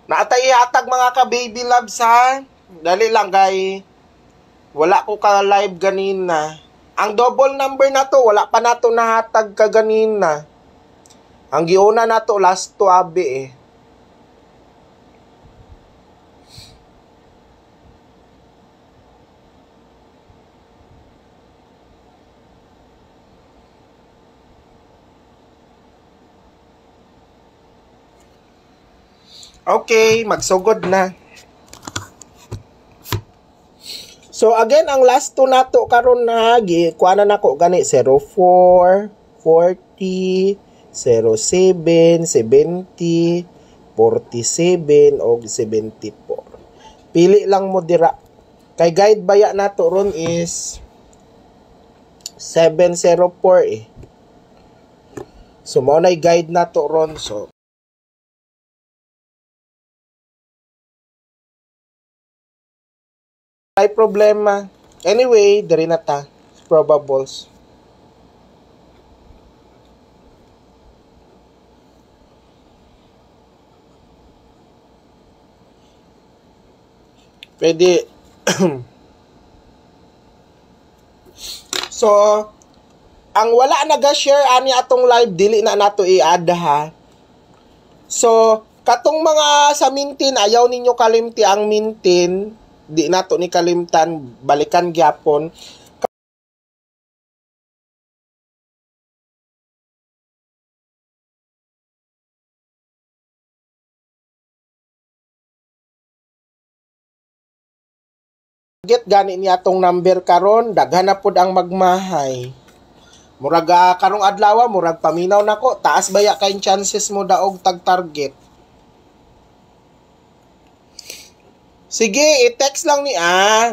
Naatay ihatag mga ka-baby loves ha. Dali lang kay wala ko ka live ganina. Ang double number na to, wala pa na to nahatag ka ganina. Ang giuna na to, last to abi eh. Okay, magsugod na. So again, ang last two nato karon na kuha na nako gani 04, 40, 07, 70, 47 o 74. Pili lang mo dira. Kay guide baya nato ron is 704 eh. So mao nay guide nato ron. So ay problema. Anyway, diri na ta. Probables. Pwede. So, ang wala naga-share ani atong live, dili na nato i-add ha. So, katong mga sa mintin, ayaw ninyo kalimti ang mintin. Di nato ni kalimtan, balikan gyapon. Get gani niya tong number karon, daghan na pud ang magmahay. Murag karong adlaw, murag paminaw nako, taas baya kay chances mo daog tag target. Sige, i-text lang ni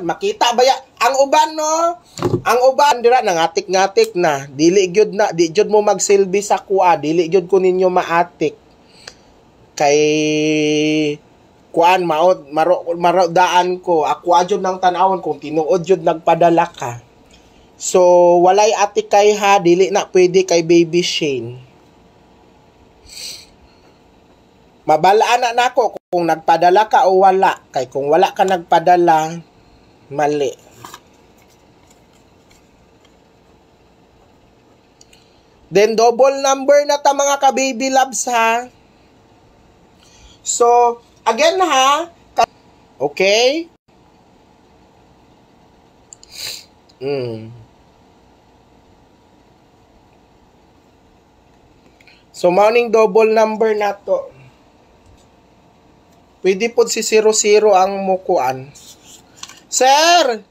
makita baya ang uban no. Ang uban dira nangatik-ngatik na. Dili gyud na, di gyud mo magsilbi sa kuha, dili gyud ko ninyo maatik. Kay kuan maro daan ko. Ako adyod nang tan-awon kung tinuod jud nagpadala ka. So walay atik kay ha, dili na pwede kay Baby Shane. Mabalaan na nako kung nagpadala ka o wala. Kay kung wala ka nagpadala, mali. Then double number na ta mga ka-baby loves ha. So, again ha. Okay? So, morning double number na to. Pwede po si 00 ang mukuan. Sir!